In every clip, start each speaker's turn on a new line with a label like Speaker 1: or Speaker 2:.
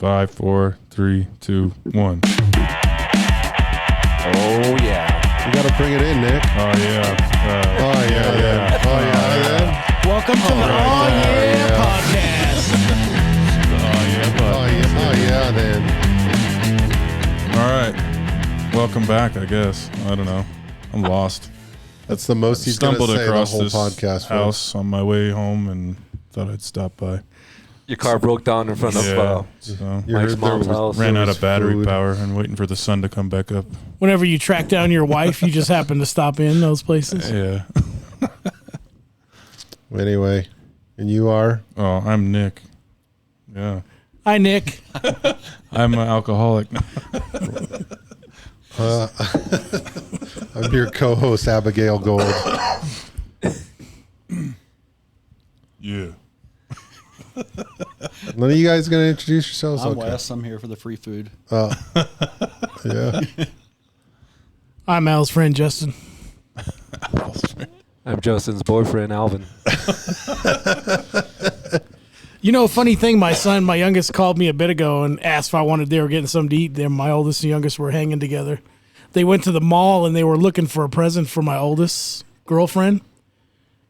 Speaker 1: 5, 4, 3, 2, 1.
Speaker 2: Oh, yeah.
Speaker 3: You got to bring it in, Nick.
Speaker 1: Oh, yeah.
Speaker 4: Welcome to the podcast.
Speaker 3: Then.
Speaker 1: All right. Welcome back, I guess. I don't know. I'm lost.
Speaker 3: That's the most he's going to
Speaker 1: Stumbled
Speaker 3: say the
Speaker 1: across
Speaker 3: whole
Speaker 1: this
Speaker 3: podcast.
Speaker 1: house on my way home and thought I'd stop by.
Speaker 2: Your car broke down in front of
Speaker 1: So
Speaker 2: Mike's mom's house.
Speaker 1: ran out of battery power and waiting for the sun to come back up.
Speaker 4: Whenever you track down your wife, you just happen to stop in those places.
Speaker 1: Yeah.
Speaker 3: Anyway, and you are?
Speaker 1: Oh, I'm Nick. Yeah.
Speaker 4: Hi, Nick.
Speaker 1: I'm an alcoholic.
Speaker 3: I'm your co-host, Abigail Gold.
Speaker 1: Yeah.
Speaker 3: None of you guys going to introduce yourselves?
Speaker 5: I'm Wes. I'm here for the free food.
Speaker 3: Yeah.
Speaker 4: I'm Al's friend, Justin.
Speaker 2: I'm Justin's boyfriend, Alvin.
Speaker 4: You know, funny thing, my youngest, called me a bit ago and asked if they were getting something to eat. My oldest and youngest were hanging together. They went to the mall and they were looking for a present for my oldest girlfriend.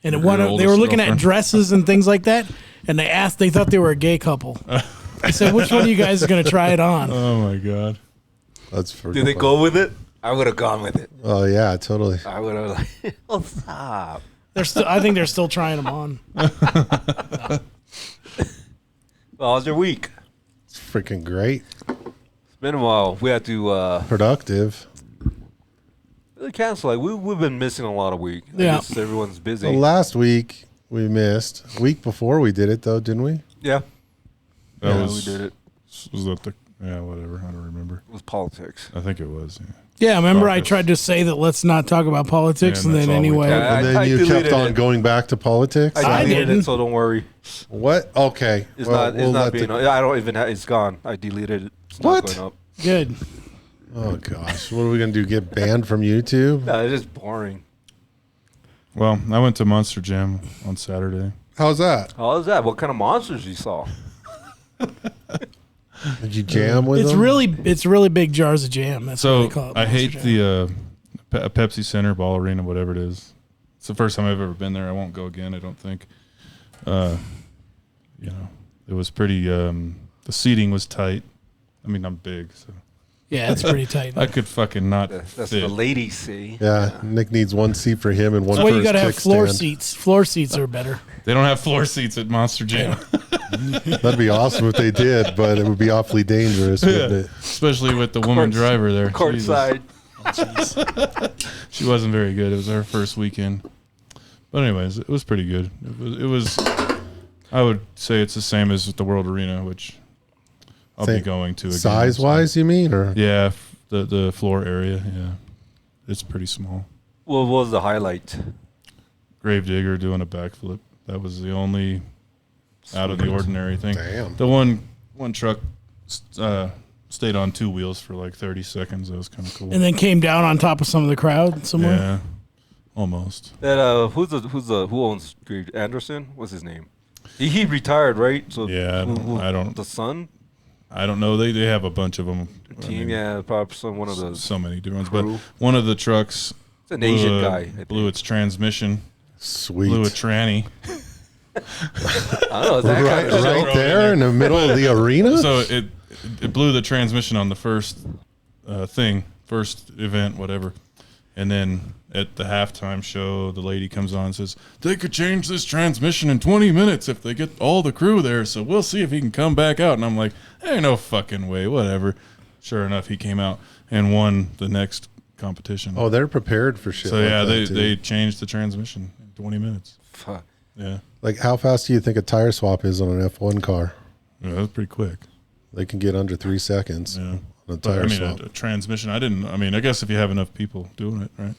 Speaker 4: And they were looking at dresses and things like that. And they thought they were a gay couple. I said, which one of you guys is going to try it on?
Speaker 1: Oh, my God.
Speaker 3: That's for
Speaker 2: Did they go with it? I would have gone with it.
Speaker 3: Oh, yeah, totally.
Speaker 2: I would have like, oh, stop.
Speaker 4: I think they're still trying them on.
Speaker 2: Well, how's your week?
Speaker 3: It's freaking great.
Speaker 2: It's been a while. We had to
Speaker 3: Productive.
Speaker 2: cancel. Like we've been missing a lot of week. I
Speaker 4: Yeah.
Speaker 2: guess everyone's busy.
Speaker 3: Well, last week we missed. Week before we did it, though, didn't we?
Speaker 2: Yeah.
Speaker 1: That
Speaker 2: Yeah,
Speaker 1: was,
Speaker 2: we did it.
Speaker 1: Was that the... Yeah, whatever. I don't remember.
Speaker 2: It was politics.
Speaker 1: I think it was, yeah.
Speaker 4: Yeah, remember I
Speaker 1: Caucus.
Speaker 4: tried to say that let's not talk about politics,
Speaker 1: Yeah,
Speaker 4: and
Speaker 1: and
Speaker 4: then
Speaker 1: that's all we
Speaker 4: anyway.
Speaker 1: talked
Speaker 3: And then
Speaker 2: I
Speaker 3: you kept
Speaker 2: deleted
Speaker 3: on
Speaker 2: it.
Speaker 3: going back to politics?
Speaker 2: I deleted
Speaker 4: didn't.
Speaker 2: it, so don't worry.
Speaker 3: What? Okay.
Speaker 2: It's
Speaker 3: Well,
Speaker 2: not.
Speaker 3: we'll
Speaker 2: It's not
Speaker 3: let
Speaker 2: being.
Speaker 3: the-
Speaker 2: I don't even. It's gone. I deleted it. It's
Speaker 3: What?
Speaker 2: not going up.
Speaker 4: Good.
Speaker 3: Oh, gosh. What are we going to do? Get banned from YouTube?
Speaker 2: No, it's just boring.
Speaker 1: Well, I went to Monster Jam on Saturday.
Speaker 3: How's that?
Speaker 2: How is that? What kind of monsters you saw?
Speaker 3: Did you jam with
Speaker 4: It's
Speaker 3: them?
Speaker 4: really big jars of jam. That's what
Speaker 1: So
Speaker 4: they call it.
Speaker 1: I
Speaker 4: Monster
Speaker 1: hate
Speaker 4: Jam.
Speaker 1: the Pepsi Center, Ball Arena, whatever it is. It's the first time I've ever been there. I won't go again, I don't think. It was pretty, the seating was tight. I mean, I'm big, so
Speaker 4: Yeah, it's pretty tight.
Speaker 1: I could fucking not
Speaker 2: That's
Speaker 1: fit.
Speaker 2: the ladies see.
Speaker 3: Yeah, Nick needs one seat for him and one
Speaker 4: That's why
Speaker 3: for
Speaker 4: you
Speaker 3: his
Speaker 4: got to have floor
Speaker 3: kickstand.
Speaker 4: seats. Floor seats are better.
Speaker 1: They don't have floor seats at Monster Jam.
Speaker 3: That'd be awesome if they did, but it would be awfully dangerous, wouldn't it?
Speaker 1: Especially with the woman driver there.
Speaker 2: Court
Speaker 1: Jesus.
Speaker 2: side.
Speaker 1: She wasn't very good. It was her first weekend. But anyways, it was pretty good. It was I would say it's the same as the World Arena, which I'll be
Speaker 3: Same
Speaker 1: going to again.
Speaker 3: Size-wise, you mean? Or
Speaker 1: Yeah, the floor area, yeah. It's pretty small.
Speaker 2: What was the highlight?
Speaker 1: Gravedigger doing a backflip. That was the only out of the ordinary thing.
Speaker 3: Damn.
Speaker 1: The one truck stayed on two wheels for like 30 seconds. That was kind of cool.
Speaker 4: And then came down on top of some of the crowd somewhere.
Speaker 1: Yeah, almost.
Speaker 2: That who owns Grave Anderson? What's his name? He retired, right? So
Speaker 1: Yeah, I don't
Speaker 2: the son
Speaker 1: know. They have a bunch of them.
Speaker 2: team. Yeah, probably one of those.
Speaker 1: So many different
Speaker 2: crew.
Speaker 1: ones. But one of the trucks
Speaker 2: It's an Asian guy. I
Speaker 1: blew its transmission,
Speaker 3: sweet.
Speaker 1: blew a tranny.
Speaker 2: don't know. That
Speaker 3: right
Speaker 2: kind of show.
Speaker 3: right there in the middle of the arena?
Speaker 1: So it blew the transmission on the first first event, whatever. And then at the halftime show, the lady comes on and says, they could change this transmission in 20 minutes if they get all the crew there, so we'll see if he can come back out. And I'm like, ain't no fucking way, whatever. Sure enough, he came out and won the next competition.
Speaker 3: Oh, they're prepared for shit
Speaker 1: so
Speaker 3: like
Speaker 1: yeah,
Speaker 3: that, too.
Speaker 1: they changed the transmission in 20 minutes.
Speaker 2: Fuck.
Speaker 1: Yeah.
Speaker 3: Like, how fast do you think a tire swap is on an F1 car?
Speaker 1: Yeah, that was pretty quick.
Speaker 3: They can get under 3 seconds
Speaker 1: Yeah.
Speaker 3: on a
Speaker 1: But,
Speaker 3: tire
Speaker 1: I mean,
Speaker 3: swap.
Speaker 1: a transmission, I guess if you have enough people doing it, right?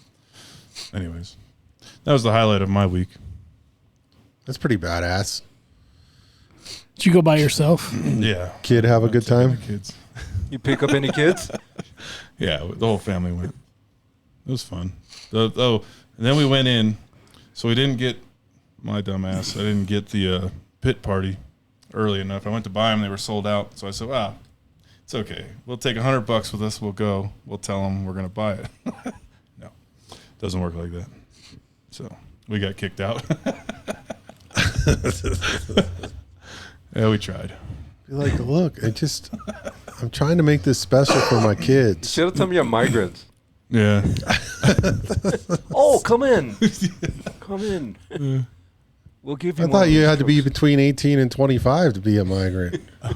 Speaker 1: Anyways, that was the highlight of my week.
Speaker 3: That's pretty badass.
Speaker 4: Did you go by yourself?
Speaker 1: Yeah.
Speaker 3: Kid have a good time?
Speaker 1: Kids.
Speaker 2: You pick up any kids?
Speaker 1: Yeah, the whole family went. It was fun. And then we went in, so we didn't get, my dumb ass, I didn't get the pit party early enough. I went to buy them. They were sold out. So I said, wow, it's okay. We'll take $100 with us. We'll go. We'll tell them we're going to buy it. No, doesn't work like that. So we got kicked out. Yeah, we tried.
Speaker 3: Be like, look, I'm trying to make this special for my kids.
Speaker 2: Should have told me you're migrants.
Speaker 1: Yeah.
Speaker 2: Oh, come in. Come in. We'll give you
Speaker 3: I
Speaker 2: one
Speaker 3: thought
Speaker 2: of
Speaker 3: you
Speaker 2: these
Speaker 3: had to be
Speaker 2: trucks.
Speaker 3: between 18 and 25 to be a migrant.
Speaker 2: For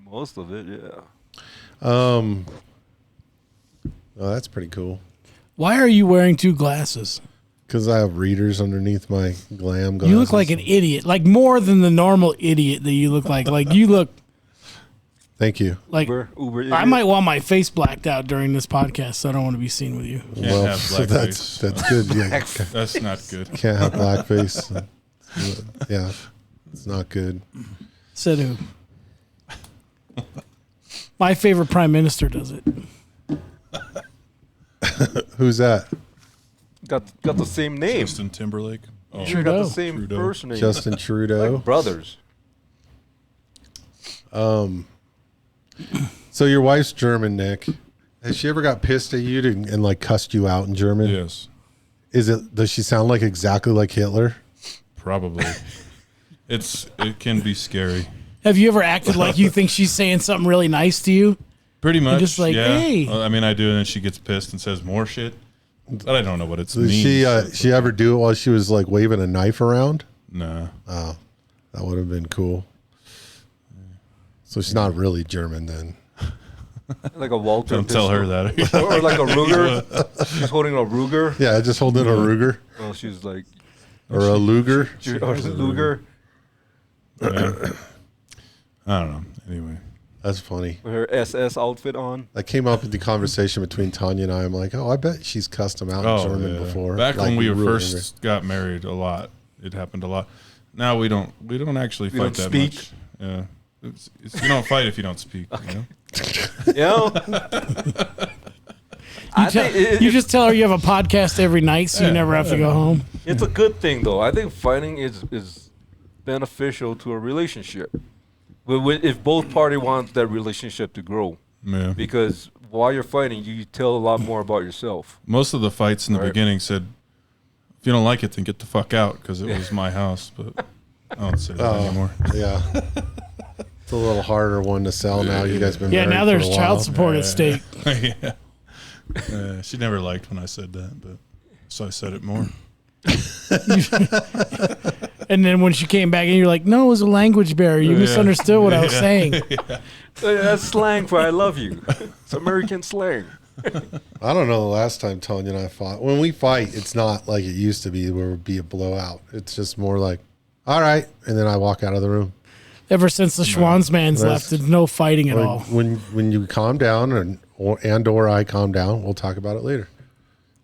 Speaker 2: most of it, yeah.
Speaker 3: Oh, that's pretty cool.
Speaker 4: Why are you wearing 2 glasses?
Speaker 3: Because I have readers underneath my glam glasses.
Speaker 4: You look like an idiot, like more than the normal idiot that you look like. Like you look
Speaker 3: Thank you.
Speaker 4: like
Speaker 2: Uber
Speaker 4: I
Speaker 2: idiot.
Speaker 4: might want my face blacked out during this podcast, so I don't want to be seen with you.
Speaker 1: Can't
Speaker 3: Well,
Speaker 1: have
Speaker 3: so
Speaker 1: blackface.
Speaker 3: that's good. Yeah,
Speaker 1: That's not good.
Speaker 3: can't have blackface. Yeah, it's not good.
Speaker 4: Said who? My favorite prime minister does it.
Speaker 3: Who's that?
Speaker 2: Got the same name.
Speaker 1: Justin Timberlake. Oh,
Speaker 2: You got
Speaker 4: Trudeau.
Speaker 2: the same
Speaker 1: Trudeau.
Speaker 2: first name.
Speaker 3: Justin Trudeau.
Speaker 2: Like brothers.
Speaker 3: So your wife's German, Nick. Has she ever got pissed at you and like cussed you out in German?
Speaker 1: yes,
Speaker 3: Does she sound like exactly like Hitler?
Speaker 1: probably. It can be scary.
Speaker 4: Have you ever acted like you think she's saying something really nice to you?
Speaker 1: Pretty much.
Speaker 4: just like,
Speaker 1: yeah.
Speaker 4: hey.
Speaker 1: Well, I mean, I do, and then she gets pissed and says more shit. But I don't know what it
Speaker 3: Did
Speaker 1: means.
Speaker 3: she ever do it while she was like waving a knife around?
Speaker 1: Nah.
Speaker 3: That would have been cool. So she's not really German then.
Speaker 2: Like a Walter
Speaker 1: Don't tell her
Speaker 2: pistol.
Speaker 1: that.
Speaker 2: Or like a Ruger. She's holding a Ruger.
Speaker 3: Yeah, just holding a Ruger
Speaker 2: Well, she's like,
Speaker 3: or a Luger.
Speaker 2: or a Luger
Speaker 1: Yeah. I don't know. Anyway.
Speaker 3: That's funny.
Speaker 2: with her SS outfit on.
Speaker 3: That came up in the conversation between Tanya and I. I'm like, oh, I bet she's cussed him out in German
Speaker 1: yeah.
Speaker 3: before.
Speaker 1: Back
Speaker 3: Like,
Speaker 1: when we
Speaker 3: really
Speaker 1: first got married, a lot. It happened a lot. Now we don't actually
Speaker 2: We
Speaker 1: fight
Speaker 2: don't
Speaker 1: that
Speaker 2: speak?
Speaker 1: much. Yeah. You don't fight if you don't speak. You know?
Speaker 2: You know? I think
Speaker 4: You just tell her you have a podcast every night, so you never have to go home.
Speaker 2: it's a good thing, though. I think fighting is beneficial to a relationship. If both parties want that relationship to grow.
Speaker 1: Yeah.
Speaker 2: Because while you're fighting, you tell a lot more about yourself.
Speaker 1: Most of the fights in the
Speaker 2: Right.
Speaker 1: beginning said, if you don't like it, then get the fuck out, because it was my house. But I don't say that anymore.
Speaker 3: Yeah. It's a little harder one to sell now. You guys been
Speaker 4: Yeah,
Speaker 3: married
Speaker 4: now
Speaker 3: for
Speaker 4: there's
Speaker 3: a while.
Speaker 4: child support at stake.
Speaker 1: Yeah. She never liked when I said that, but so I said it more.
Speaker 4: And then when she came back in, you're like, no, it was a language barrier. You
Speaker 1: Yeah.
Speaker 4: misunderstood what I was saying.
Speaker 2: That's slang for I love you. It's American slang.
Speaker 3: I don't know the last time Tanya and I fought. When we fight, it's not like it used to be where it would be a blowout. It's just more like, all right. And then I walk out of the room.
Speaker 4: Ever since the Schwanzmans
Speaker 3: That's-
Speaker 4: left, there's no fighting at all.
Speaker 3: When you calm down or I calm down, we'll talk about it later.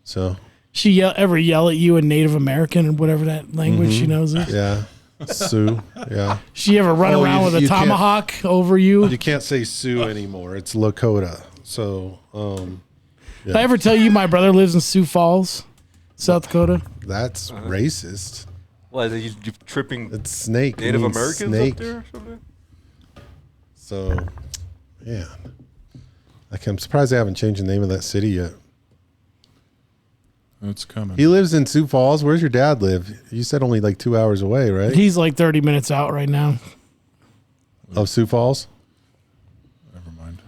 Speaker 3: So,
Speaker 4: She ever yell at you in Native American or whatever that language she knows is?
Speaker 3: yeah. Sioux. Yeah.
Speaker 4: She ever run
Speaker 3: Oh,
Speaker 4: around
Speaker 3: you-
Speaker 4: with a
Speaker 3: you can't-
Speaker 4: tomahawk over you?
Speaker 3: You can't say Sioux anymore. It's Lakota. So,
Speaker 4: Did I ever tell you my brother lives in Sioux Falls, South Dakota?
Speaker 3: that's racist.
Speaker 2: What, are you tripping
Speaker 3: It's snake. It
Speaker 2: Native
Speaker 3: means
Speaker 2: Americans
Speaker 3: snake.
Speaker 2: up there or something?
Speaker 3: So, yeah. I'm surprised they haven't changed the name of that city yet.
Speaker 1: It's coming.
Speaker 3: He lives in Sioux Falls. Where's your dad live? You said only like 2 hours away, right?
Speaker 4: He's like 30 minutes out right now.
Speaker 3: Of Sioux Falls?
Speaker 1: Never mind.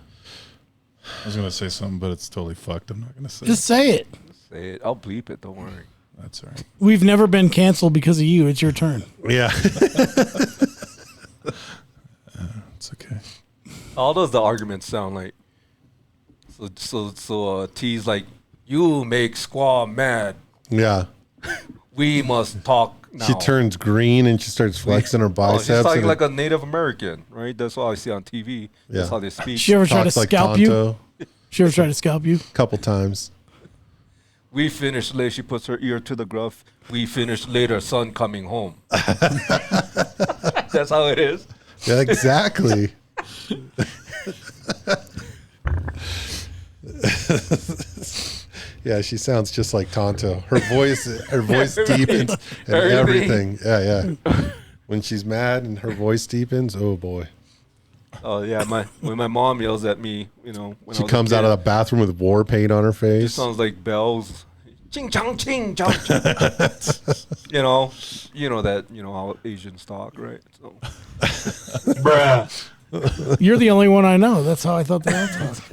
Speaker 1: I was going to say something, but it's totally fucked. I'm not going to say
Speaker 4: Just say it.
Speaker 2: Say it. I'll bleep it. Don't worry.
Speaker 1: it. That's all right.
Speaker 4: We've never been canceled because of you. It's your turn.
Speaker 3: Yeah.
Speaker 1: It's okay.
Speaker 2: How does the argument sound like? So T's like, you make Squaw mad.
Speaker 3: Yeah.
Speaker 2: We must talk now.
Speaker 3: She turns green and she starts flexing her
Speaker 2: Oh,
Speaker 3: biceps.
Speaker 2: she's talking
Speaker 3: and
Speaker 2: like a Native American, right? That's all I see on TV. That's
Speaker 3: Yeah.
Speaker 2: how they speak.
Speaker 4: She ever try to
Speaker 3: talks like
Speaker 4: scalp you?
Speaker 3: Tonto
Speaker 4: She ever try to scalp you?
Speaker 3: a couple times.
Speaker 2: We finished later. She puts her ear to the gruff. We finished later. Son coming home. That's how it is.
Speaker 3: Yeah, exactly. Yeah, she sounds just like Tonto. Her voice deepens and everything. Yeah, yeah. When she's mad and her voice deepens, oh boy.
Speaker 2: Oh yeah, when my mom yells at me, when
Speaker 3: She comes out of the bathroom with war paint on her
Speaker 2: It
Speaker 3: face.
Speaker 2: sounds like bells. Ching chong ching chong. Ching. you know that how Asians talk, right? So.
Speaker 6: Bruh.
Speaker 4: You're the only one I know. That's how I thought they all talked.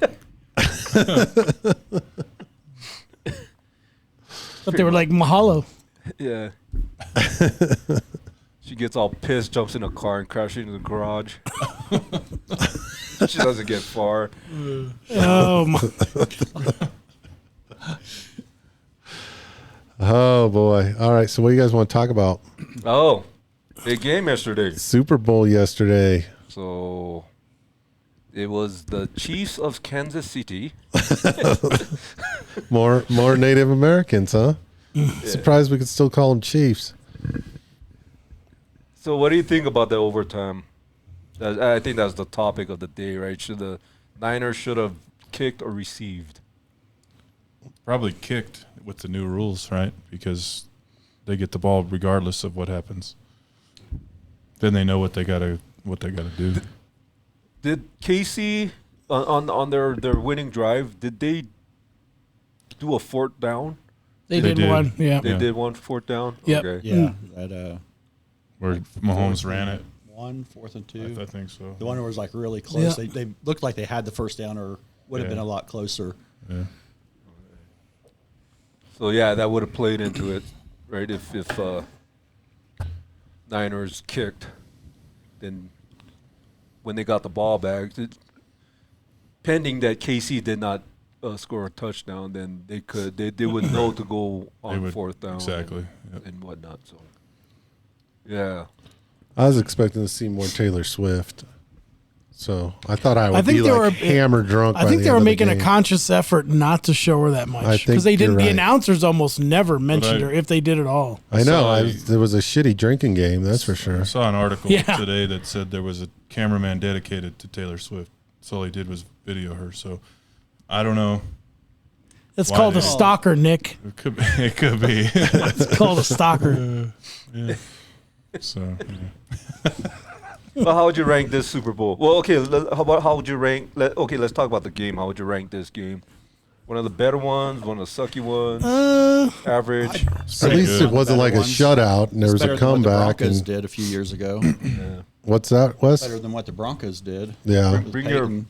Speaker 4: But they were like mahalo.
Speaker 2: Yeah. She gets all pissed, jumps in a car, and crashes into the garage. She doesn't get far.
Speaker 4: Oh my!
Speaker 3: Oh boy. All right. So what do you guys want to talk about?
Speaker 2: Oh, big game yesterday.
Speaker 3: Super Bowl yesterday.
Speaker 2: So it was the Chiefs of Kansas City.
Speaker 3: More Native Americans, huh? Surprised we could still call them Chiefs.
Speaker 2: So what do you think about the overtime? I think that's the topic of the day, right? Should the Niners should have kicked or received?
Speaker 1: Probably kicked with the new rules, right? Because they get the ball regardless of what happens. Then they know what they gotta do.
Speaker 2: Did KC on their winning drive? Did they do a fourth down?
Speaker 4: They
Speaker 1: They
Speaker 4: did
Speaker 1: did.
Speaker 4: one. Yeah.
Speaker 2: They did one fourth down.
Speaker 4: Yep.
Speaker 2: Okay.
Speaker 5: Yeah, that
Speaker 1: Where Mahomes ran it.
Speaker 5: 4th and 2.
Speaker 1: I think so.
Speaker 5: The one where it was like really close.
Speaker 4: Yeah.
Speaker 5: They looked like they had the first down, or would have
Speaker 1: Yeah.
Speaker 5: been a lot closer.
Speaker 1: Yeah.
Speaker 2: So yeah, that would have played into it, right? If Niners kicked, then when they got the ball back, pending that KC did not score a touchdown, then they would know to go on fourth down.
Speaker 1: Exactly. Yep.
Speaker 2: And whatnot. So yeah.
Speaker 3: I was expecting to see more Taylor Swift. So I thought I would
Speaker 4: think
Speaker 3: be
Speaker 4: they
Speaker 3: like
Speaker 4: were-
Speaker 3: hammer drunk.
Speaker 4: I
Speaker 3: by
Speaker 4: think
Speaker 3: the
Speaker 4: they
Speaker 3: end
Speaker 4: were
Speaker 3: of the
Speaker 4: making a
Speaker 3: game.
Speaker 4: conscious effort not to show her that
Speaker 3: I
Speaker 4: much
Speaker 3: think
Speaker 4: because they didn't.
Speaker 3: you're
Speaker 4: The
Speaker 3: right.
Speaker 4: announcers almost never mentioned
Speaker 1: I-
Speaker 4: her if they did at all.
Speaker 3: I know.
Speaker 1: So
Speaker 3: There was a shitty drinking game, that's for sure.
Speaker 1: I saw an article
Speaker 4: Yeah.
Speaker 1: today that said there was a cameraman dedicated to Taylor Swift. So all he did was video her. So I don't know.
Speaker 4: It's
Speaker 1: Why
Speaker 4: called a
Speaker 1: they-
Speaker 4: stalker, Nick.
Speaker 1: It could be. It could be.
Speaker 4: It's called a stalker.
Speaker 1: Yeah. So yeah.
Speaker 2: Well, how would you rank this Super Bowl? Well, okay. How would you rank? Okay, let's talk about the game. How would you rank this game? One of the better ones, one of the sucky ones, average.
Speaker 3: At least
Speaker 1: good.
Speaker 3: it wasn't like a
Speaker 5: Ones.
Speaker 3: shutout and there
Speaker 5: It's
Speaker 3: was
Speaker 5: better
Speaker 3: a
Speaker 5: than what the
Speaker 3: comeback.
Speaker 5: Broncos
Speaker 3: And
Speaker 5: did a few years ago.
Speaker 2: Yeah.
Speaker 3: what's that, Wes?
Speaker 5: Better than what the Broncos did.
Speaker 3: Yeah.
Speaker 2: Bring your
Speaker 5: Peyton-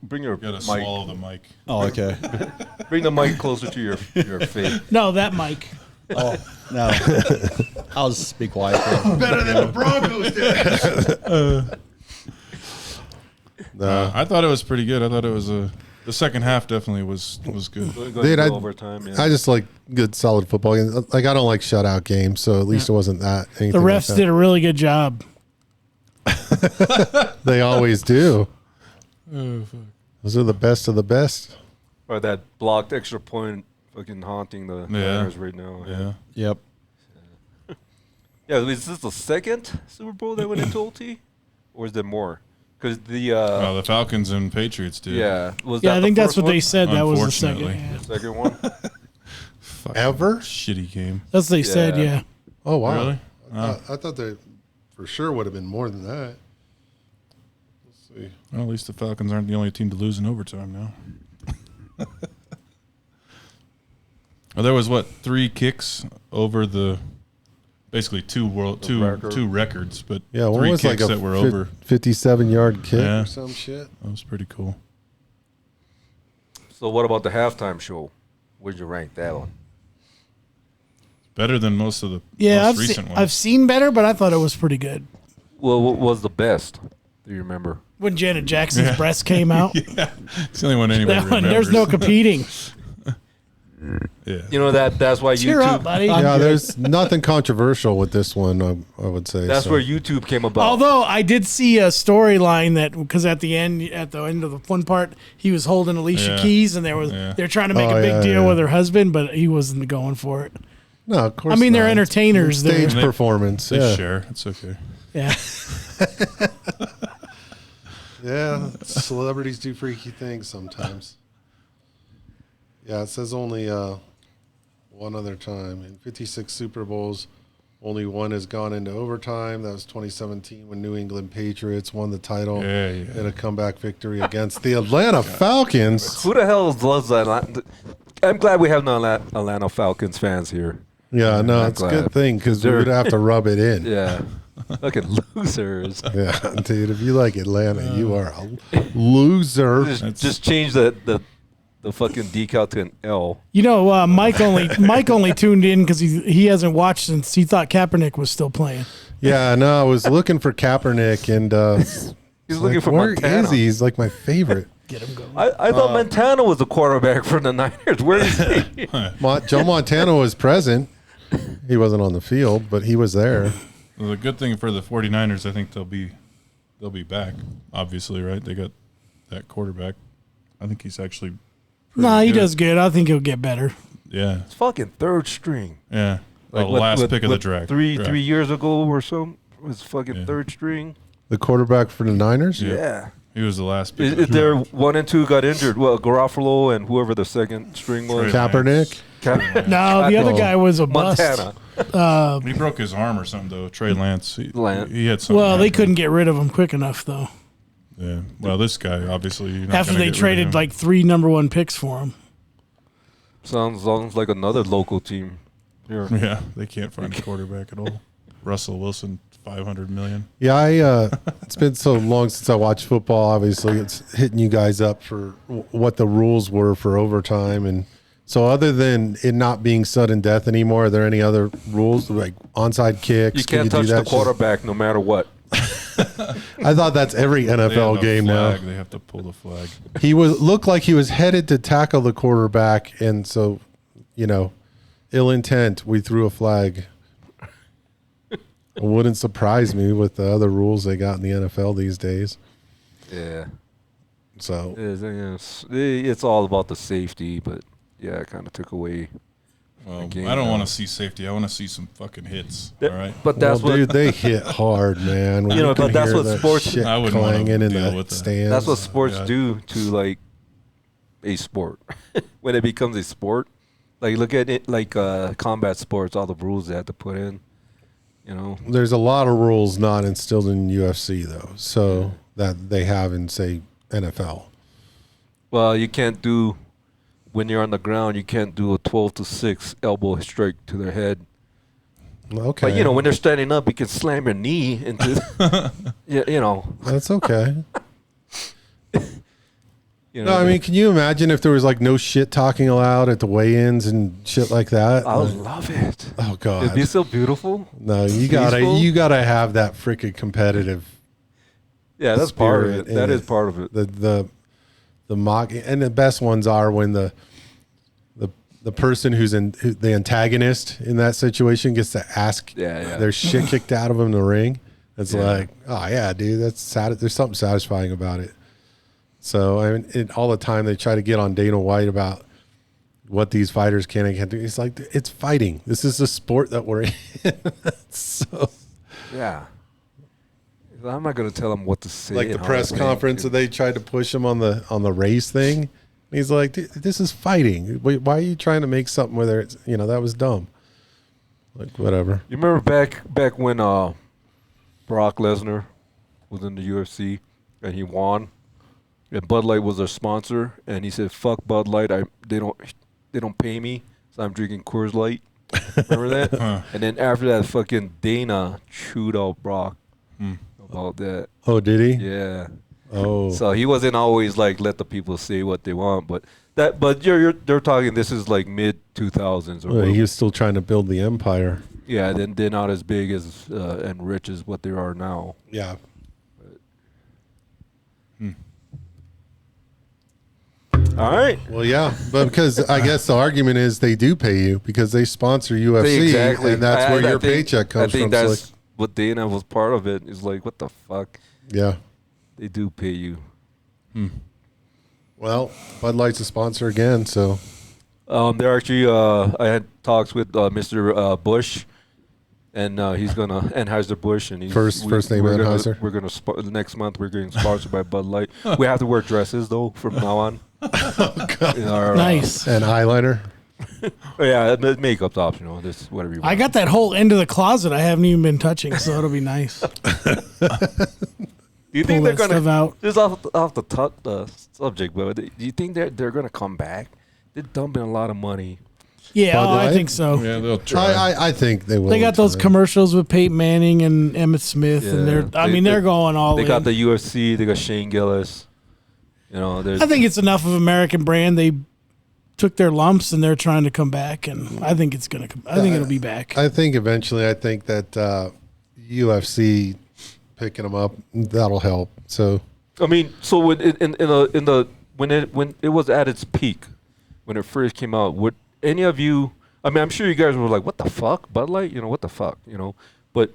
Speaker 2: bring your
Speaker 1: You gotta
Speaker 2: mic.
Speaker 1: swallow the mic.
Speaker 5: Oh, okay.
Speaker 2: Bring the mic closer to your face.
Speaker 4: No, that Mike.
Speaker 5: Oh, no. I'll just be quiet.
Speaker 3: Better than the Broncos did.
Speaker 1: I thought it was pretty good. I thought it was the second half definitely was good.
Speaker 2: Going
Speaker 3: Dude,
Speaker 2: to
Speaker 3: I-
Speaker 2: overtime. Yeah.
Speaker 3: I just like good, solid football games. Like, I don't like shutout games, so at least it wasn't that.
Speaker 4: The
Speaker 3: anything
Speaker 4: refs
Speaker 3: like
Speaker 4: did a really good job.
Speaker 3: that. They always do. Those are the best of the best.
Speaker 2: Or that blocked extra point, fucking haunting the Niners right now.
Speaker 1: Yeah.
Speaker 5: Yep.
Speaker 2: Yeah, is this the second Super Bowl that went into OT, or is there more? Because the
Speaker 1: The Falcons and Patriots did.
Speaker 2: yeah, was
Speaker 4: Yeah,
Speaker 2: that
Speaker 4: I
Speaker 2: the
Speaker 4: think that's
Speaker 2: first
Speaker 4: what they
Speaker 2: one?
Speaker 4: said. That was the second.
Speaker 1: Unfortunately.
Speaker 4: Yeah.
Speaker 2: Second one.
Speaker 1: Fucking
Speaker 3: Ever?
Speaker 1: shitty game.
Speaker 4: That's what they said.
Speaker 2: Yeah.
Speaker 4: Yeah.
Speaker 3: Oh, wow.
Speaker 1: Really?
Speaker 3: I thought they for sure would have been more than that. Let's see.
Speaker 1: Well, at least the Falcons aren't the only team to lose in overtime now. Well, there was 3 kicks over the basically two
Speaker 2: record.
Speaker 1: records, but
Speaker 3: Yeah, one
Speaker 1: 3
Speaker 3: was
Speaker 1: kicks
Speaker 3: like a
Speaker 1: that were over.
Speaker 3: 57-yard kick
Speaker 1: Yeah.
Speaker 3: or some shit.
Speaker 1: That was pretty cool.
Speaker 2: So what about the halftime show? Where'd you rank that one?
Speaker 1: Better than most of the
Speaker 4: Yeah,
Speaker 1: most
Speaker 4: I've
Speaker 1: recent ones.
Speaker 4: I've seen better, but I thought it was pretty good.
Speaker 2: Well, what was the best? Do you remember?
Speaker 4: When Janet Jackson's breast came out,
Speaker 1: Yeah, it's the only one anybody
Speaker 4: that one, there's no
Speaker 1: remembers.
Speaker 4: competing.
Speaker 1: Yeah.
Speaker 2: You know that's why
Speaker 4: Cheer up,
Speaker 2: YouTube.
Speaker 4: buddy.
Speaker 3: Yeah, there's nothing controversial with this one, I would say.
Speaker 2: That's
Speaker 3: so.
Speaker 2: where YouTube came about.
Speaker 4: Although I did see a storyline that because at the end of the one part, he was holding Alicia
Speaker 1: Yeah.
Speaker 4: Keys, and
Speaker 1: Yeah.
Speaker 4: they're trying to make
Speaker 3: Oh,
Speaker 4: a big
Speaker 3: yeah,
Speaker 4: deal
Speaker 3: yeah.
Speaker 4: with her husband, but he wasn't going for it.
Speaker 3: No, of course
Speaker 4: I mean, they're
Speaker 3: not.
Speaker 4: entertainers.
Speaker 3: Stage
Speaker 1: They-
Speaker 3: performance.
Speaker 1: They
Speaker 3: Yeah.
Speaker 1: share. It's okay.
Speaker 4: Yeah.
Speaker 3: Yeah, celebrities do freaky things sometimes. Yeah, it says only one other time. In 56 Super Bowls, Only one has gone into overtime. That was 2017 when New England Patriots won the title in a comeback victory against the Atlanta Falcons.
Speaker 2: Who the hell loves Atlanta? I'm glad we have no Atlanta Falcons fans here.
Speaker 3: Yeah, no, it's a good thing because we would have to rub it in.
Speaker 2: Yeah. Fucking losers.
Speaker 3: Yeah, dude, if you like Atlanta, you are a loser.
Speaker 2: Just change the fucking decal to an L.
Speaker 4: You know, Mike only tuned in because he hasn't watched since he thought Kaepernick was still playing.
Speaker 3: Yeah, no, I was looking for Kaepernick, and
Speaker 2: he's looking for
Speaker 3: where
Speaker 2: Montana.
Speaker 3: is he? He's like my favorite.
Speaker 4: Get him going.
Speaker 2: I thought Montana was the quarterback for the Niners. Where is he?
Speaker 3: Joe Montana was present. He wasn't on the field, but he was there.
Speaker 1: Well, the good thing for the 49ers, I think they'll be back. Obviously, right? They got that quarterback. I think he's actually.
Speaker 4: Nah, he does good. I think he'll get better.
Speaker 1: Yeah.
Speaker 2: It's fucking third string.
Speaker 1: Yeah.
Speaker 2: Like
Speaker 1: last pick of the draft.
Speaker 2: Three years ago or so was fucking third string.
Speaker 3: The quarterback for the Niners?
Speaker 2: Yeah.
Speaker 1: He was the last pick.
Speaker 2: Is there 1 and 2 got injured? Well, Garofalo and whoever the second string was.
Speaker 3: Kaepernick?
Speaker 4: No, the other guy was a bust.
Speaker 2: Montana.
Speaker 1: He broke his arm or something, though. Trey Lance. He had something.
Speaker 4: Well, they
Speaker 1: happen.
Speaker 4: couldn't get rid of him quick enough, though.
Speaker 1: Yeah. Well, this guy, obviously. You're not
Speaker 4: After
Speaker 1: gonna
Speaker 4: they
Speaker 1: get rid of
Speaker 4: traded
Speaker 1: him.
Speaker 4: like 3 number 1 picks for him.
Speaker 2: Sounds like another local team. Here.
Speaker 1: Yeah, they can't find a quarterback at all. Russell Wilson, $500 million.
Speaker 3: Yeah, it's been so long since I watched football. Obviously, it's hitting you guys up for what the rules were for overtime. And so other than it not being sudden death anymore, are there any other rules like onside kicks?
Speaker 2: You can't touch the quarterback no matter what.
Speaker 3: I thought that's every
Speaker 1: They have
Speaker 3: NFL
Speaker 1: a
Speaker 3: game
Speaker 1: flag.
Speaker 3: now.
Speaker 1: They have to pull the flag.
Speaker 3: He looked like he was headed to tackle the quarterback, and so, ill intent, we threw a flag. It wouldn't surprise me with the other rules they got in the NFL these days.
Speaker 2: Yeah.
Speaker 3: So
Speaker 2: It's all about the safety, but yeah, it kind of took away.
Speaker 1: Well, I
Speaker 2: game
Speaker 1: don't
Speaker 2: now.
Speaker 1: want to see safety. I want to see some fucking hits. All right.
Speaker 2: But that's
Speaker 3: dude, they hit hard, man. When
Speaker 2: but
Speaker 3: can
Speaker 2: that's
Speaker 3: hear
Speaker 2: what
Speaker 3: that
Speaker 2: sports.
Speaker 3: shit
Speaker 1: I wouldn't wanna
Speaker 3: clanging in
Speaker 1: deal
Speaker 3: the
Speaker 1: with that.
Speaker 3: stands.
Speaker 2: That's what sports
Speaker 1: Yeah.
Speaker 2: do to like a sport. When it becomes a sport, like look at it like combat sports, all the rules they have to put in.
Speaker 3: There's a lot of rules not instilled in UFC though, so that they have in say NFL.
Speaker 2: Well, you can't do when you're on the ground. You can't do a 12-6 elbow strike to their head.
Speaker 3: Okay,
Speaker 2: But when they're standing up, you can slam your knee into.
Speaker 3: that's okay.
Speaker 2: You
Speaker 3: No, I mean, can you imagine if there was like no shit talking allowed at the weigh-ins and shit like that?
Speaker 2: I would love it.
Speaker 3: Oh
Speaker 2: It'd
Speaker 3: god,
Speaker 2: be so beautiful.
Speaker 3: no, you
Speaker 2: peaceful.
Speaker 3: gotta have that freaking competitive.
Speaker 2: Yeah, that's part of
Speaker 3: Spirit
Speaker 2: it. That
Speaker 3: in
Speaker 2: is
Speaker 3: it.
Speaker 2: part of it.
Speaker 3: The mock, and the best ones are when the person who's the antagonist in that situation gets to ask their shit kicked out of them in the ring. It's like, oh yeah, dude, that's sad. There's something satisfying about it. So I mean, all the time they try to get on Dana White about what these fighters can and can't do. It's like, it's fighting. This is the sport that we're in. So
Speaker 2: Yeah. I'm not gonna tell him what to say.
Speaker 3: like the
Speaker 2: and how
Speaker 3: press
Speaker 2: to
Speaker 3: conference that they tried to push him on the race thing. He's like, "Dude, this is fighting. Why are you trying to make something where it's that was dumb." Like whatever.
Speaker 2: You remember back when Brock Lesnar was in the UFC and he won, and Bud Light was their sponsor, and he said, "Fuck Bud Light. They don't pay me, so I'm drinking Coors Light." Remember that? And then after that, fucking Dana chewed out Brock about that.
Speaker 3: Oh, did he?
Speaker 2: Yeah.
Speaker 3: Oh.
Speaker 2: So he wasn't always like let the people say what they want, but they're talking. This is like mid 2000s or
Speaker 3: Well, he was still trying to build the empire.
Speaker 2: yeah. Then they're not as big as and rich as what they are now.
Speaker 3: Yeah.
Speaker 2: All right.
Speaker 3: Well, yeah, but because I guess the argument is they do pay you because they sponsor UFC,
Speaker 2: Exactly.
Speaker 3: and that's where
Speaker 2: I
Speaker 3: your
Speaker 2: think-
Speaker 3: paycheck comes
Speaker 2: I think
Speaker 3: from.
Speaker 2: that's
Speaker 3: So,
Speaker 2: what Dana was part of it. Is like, what the fuck?
Speaker 3: yeah.
Speaker 2: They do pay you.
Speaker 3: Well, Bud Light's a sponsor again, so
Speaker 2: They're actually. I had talks with Mr. Bush, and he's gonna Anheuser Busch, and he's
Speaker 3: First name
Speaker 2: we're
Speaker 3: Anheuser?
Speaker 2: We're gonna next month. We're getting sponsored by Bud Light. We have to wear dresses though from now on.
Speaker 4: Nice.
Speaker 3: and eyeliner.
Speaker 2: Yeah, the makeup's optional. This whatever you want.
Speaker 4: I got that whole end of the closet I haven't even been touching, so it'll be nice.
Speaker 2: Do you think
Speaker 4: Pull
Speaker 2: they're
Speaker 4: that
Speaker 2: gonna
Speaker 4: stuff out.
Speaker 2: just off the subject, but do you think they're gonna come back? They're dumping a lot of money.
Speaker 4: Yeah,
Speaker 3: Bud
Speaker 4: I
Speaker 3: Light?
Speaker 4: think so.
Speaker 1: Yeah, they'll try.
Speaker 3: I think they will.
Speaker 4: They got those
Speaker 3: try.
Speaker 4: commercials with Peyton Manning and Emmitt Smith, and
Speaker 2: Yeah.
Speaker 4: they're going all
Speaker 2: They
Speaker 4: in.
Speaker 2: got the UFC. They got Shane Gillis. You know, there's
Speaker 4: I think it's enough of American brand. They took their lumps and they're trying to come back, and I think it's gonna. I think it'll be back.
Speaker 3: I think eventually, I think that UFC picking them up, that'll help. So
Speaker 2: I mean, so when when it was at its peak, when it first came out, would any of you? I mean, I'm sure you guys were like, "What the fuck, Bud Light?" You know, what the fuck, you know. But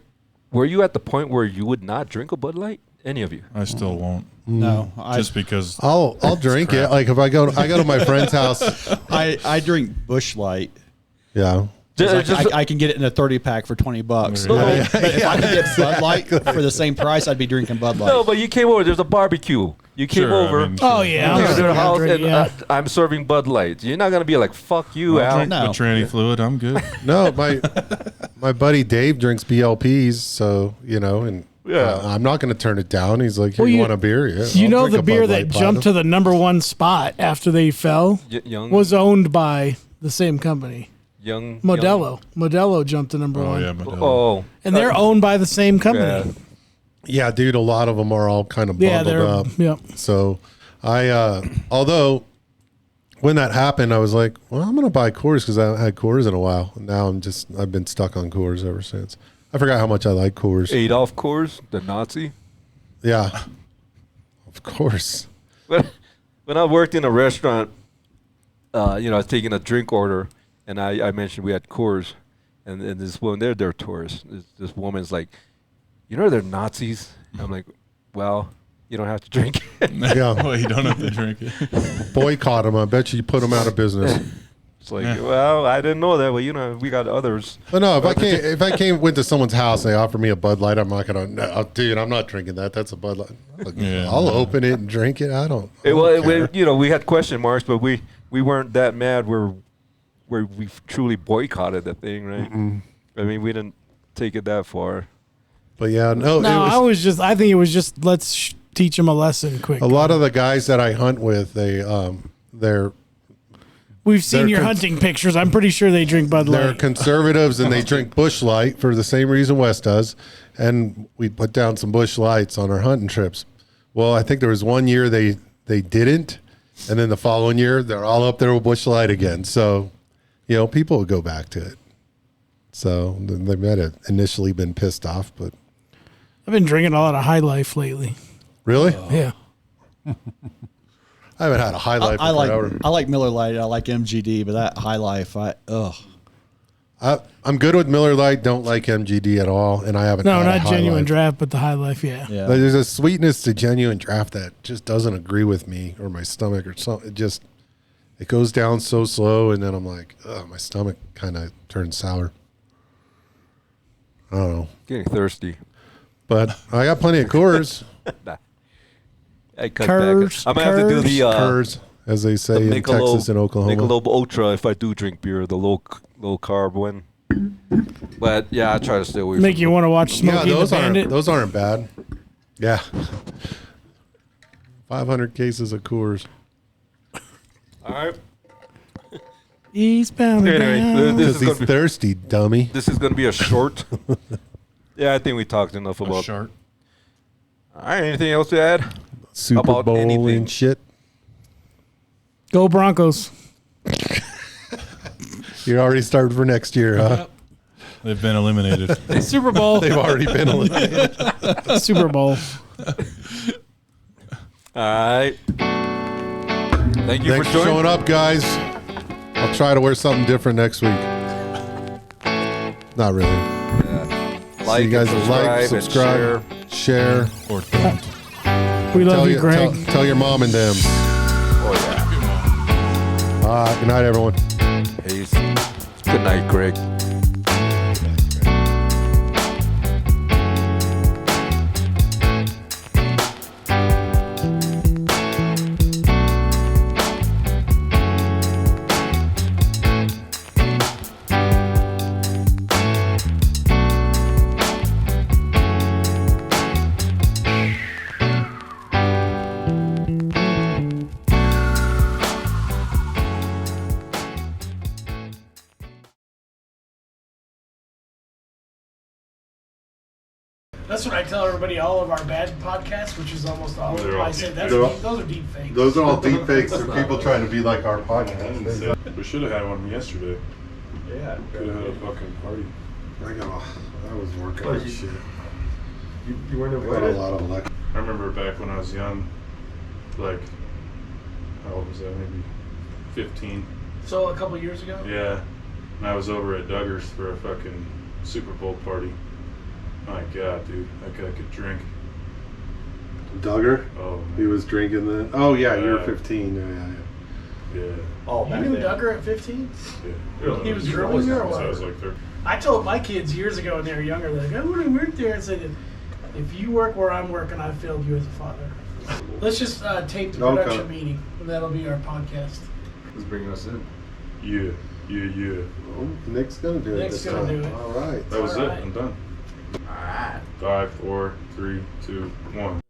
Speaker 2: were you at the point where you would not drink a Bud Light? Any of you?
Speaker 1: I still won't.
Speaker 5: No,
Speaker 1: Just because.
Speaker 3: I'll drink it. Like if I go to my friend's house,
Speaker 5: I drink Busch Light.
Speaker 3: yeah.
Speaker 5: I can get it in a 30-pack for $20. But if I could get Bud Light for the same price, I'd be drinking Bud Light.
Speaker 2: No, but you came over. There's a barbecue. You came
Speaker 1: Sure, I
Speaker 2: over.
Speaker 1: mean,
Speaker 4: Oh
Speaker 1: sure.
Speaker 4: yeah,
Speaker 2: You came to their house,
Speaker 4: drink,
Speaker 2: and I'm serving Bud Light. You're not gonna be like, "Fuck you,
Speaker 1: I'll
Speaker 2: Al."
Speaker 1: drink
Speaker 5: No.
Speaker 1: the tranny fluid. I'm good.
Speaker 3: No, my buddy Dave drinks BLPs, so and
Speaker 2: Yeah.
Speaker 3: I'm not going to turn it down. He's like, "Here,
Speaker 4: Well,
Speaker 3: you
Speaker 4: you-
Speaker 3: want a beer?" Yeah,
Speaker 4: You
Speaker 3: I'll
Speaker 4: know
Speaker 3: drink
Speaker 4: the
Speaker 3: a
Speaker 4: beer
Speaker 3: Bud
Speaker 4: that
Speaker 3: Light
Speaker 4: jumped to the number one spot after they fell
Speaker 2: Young
Speaker 4: was owned by the same company,
Speaker 2: young
Speaker 4: Modelo. Modelo jumped to number
Speaker 1: Oh
Speaker 4: one,
Speaker 1: yeah, but
Speaker 2: Oh,
Speaker 4: and they're owned by the same company.
Speaker 2: yeah.
Speaker 3: Yeah, dude, a lot of them are all kind of
Speaker 4: Yeah,
Speaker 3: bundled
Speaker 4: they're
Speaker 3: up. So although when that happened, I was like, well, I'm going to buy Coors because I haven't had Coors in a while. And now I've been stuck on Coors ever since. I forgot how much I like Coors.
Speaker 2: Adolf Coors, the Nazi.
Speaker 3: Yeah, of course.
Speaker 2: When I worked in a restaurant, I was taking a drink order, and I mentioned we had Coors, and this woman, they're tourists. This woman's like, they're Nazis. And I'm like, well, you don't have to drink it.
Speaker 3: Yeah.
Speaker 1: well, you don't have to drink it.
Speaker 3: Boycott them. I bet you put them out of business.
Speaker 2: It's like, well, I didn't know that, but we got others.
Speaker 3: But no, if I went to someone's house and they offer me a Bud Light, I'm not gonna. No, dude, I'm not drinking that. That's a Bud Light.
Speaker 1: Yeah.
Speaker 3: I'll open it and drink it. I don't care.
Speaker 2: We had question marks, but we weren't that mad where we truly boycotted the thing, right? I mean, we didn't take it that far.
Speaker 3: But yeah, no.
Speaker 4: I think it was just let's teach them a lesson quick.
Speaker 3: A lot of the guys that I hunt with, they're
Speaker 4: We've seen
Speaker 3: they're
Speaker 4: your hunting pictures. I'm pretty sure they drink Bud
Speaker 3: they're
Speaker 4: Light.
Speaker 3: conservatives and they drink Busch Light for the same reason Wes does. And we put down some Busch Lights on our hunting trips. Well, I think there was one year they didn't, and then the following year they're all up there with Busch Light again. So, people will go back to it. So they might have initially been pissed off, but
Speaker 4: I've been drinking a lot of High Life lately.
Speaker 3: really,
Speaker 4: Yeah.
Speaker 3: I haven't had a High Life
Speaker 5: I
Speaker 3: in forever.
Speaker 5: like Miller Lite. I like MGD, but that High Life,
Speaker 3: I'm good with Miller Lite. Don't like MGD at all, and I haven't.
Speaker 4: No,
Speaker 3: had a
Speaker 4: not
Speaker 3: High
Speaker 4: genuine
Speaker 3: Life.
Speaker 4: draft, but the High Life. Yeah.
Speaker 5: yeah.
Speaker 3: But there's a sweetness to genuine draft that just doesn't agree with me or my stomach or something. It goes down so slow, and then I'm like, my stomach kind of turns sour. I don't know,
Speaker 2: Getting thirsty.
Speaker 3: but I got plenty of Coors.
Speaker 2: I cut
Speaker 4: Curves,
Speaker 2: back. I'm gonna have to do the
Speaker 3: Coors, as they say in Texas and Oklahoma.
Speaker 2: Michelob Ultra if I do drink beer, the low carb one. But yeah, I try to stay away.
Speaker 4: Make
Speaker 2: from
Speaker 4: you want to watch
Speaker 3: Yeah,
Speaker 4: Smokey and the Bandit?
Speaker 3: those aren't bad. Yeah, 500 cases of Coors.
Speaker 2: All right.
Speaker 4: Eastbound. and
Speaker 2: Anyway,
Speaker 4: down.
Speaker 2: this
Speaker 3: Because
Speaker 2: is
Speaker 3: he's
Speaker 2: gonna be,
Speaker 3: thirsty, dummy.
Speaker 2: this is gonna be a short. Yeah, I think we talked enough
Speaker 1: A
Speaker 2: about.
Speaker 1: shark.
Speaker 2: All right. Anything else to add?
Speaker 3: Super
Speaker 2: About
Speaker 3: Bowl
Speaker 2: anything.
Speaker 3: and shit.
Speaker 4: Go Broncos.
Speaker 3: You're already starting for next year, huh?
Speaker 1: They've been eliminated.
Speaker 4: Super Bowl.
Speaker 3: They've already been eliminated.
Speaker 4: Super Bowl.
Speaker 2: All right. Thank you
Speaker 3: Thanks
Speaker 2: for
Speaker 3: for
Speaker 2: joining.
Speaker 3: showing up, guys. I'll try to wear something different next week. Not really.
Speaker 2: Like,
Speaker 3: So you guys
Speaker 2: and
Speaker 3: like,
Speaker 2: and
Speaker 3: subscribe, share.
Speaker 1: Or don't.
Speaker 4: We love you, Greg.
Speaker 3: Tell your mom and them.
Speaker 2: Oh yeah.
Speaker 3: Good night, everyone.
Speaker 2: Peace. Good night, Greg.
Speaker 4: That's what I tell everybody. All of our bad podcasts, which is almost all of
Speaker 1: They're
Speaker 4: them,
Speaker 1: all
Speaker 4: I say
Speaker 1: deep
Speaker 4: those are deep fakes.
Speaker 3: Those are all deep fakes. They're people trying to be like our podcast.
Speaker 1: We should have had one yesterday.
Speaker 2: Yeah.
Speaker 1: Could have had a fucking party.
Speaker 3: I was working on shit.
Speaker 2: You weren't
Speaker 3: I got a lot of luck.
Speaker 1: I remember back when I was young, like, how old was that? Maybe 15.
Speaker 4: So a couple years ago.
Speaker 1: Yeah. And I was over at Duggar's for a fucking Super Bowl party. My God, dude. That guy could drink.
Speaker 3: Duggar?
Speaker 1: Oh, man.
Speaker 3: He was drinking the. Oh, yeah, you were
Speaker 1: Yeah.
Speaker 3: 15. Yeah.
Speaker 1: Yeah.
Speaker 2: Oh,
Speaker 4: You knew Duggar at 15?
Speaker 1: Yeah.
Speaker 4: He was grooming you or
Speaker 1: Since I
Speaker 4: what?
Speaker 1: was like 13.
Speaker 4: I told my kids years ago when they were younger, like, I want to work there. I said, if you work where I'm working, I failed you as a father. Let's just tape the
Speaker 3: Okay.
Speaker 4: production meeting. That'll be our podcast.
Speaker 2: Who's bringing us in?
Speaker 1: Yeah.
Speaker 3: Well, Nick's going to do it
Speaker 4: Nick's
Speaker 3: this
Speaker 4: gonna
Speaker 3: time.
Speaker 4: do it.
Speaker 3: All right.
Speaker 1: That was
Speaker 4: All
Speaker 1: it.
Speaker 4: right.
Speaker 1: I'm done.
Speaker 2: All right.
Speaker 1: 5, 4, 3, 2, 1.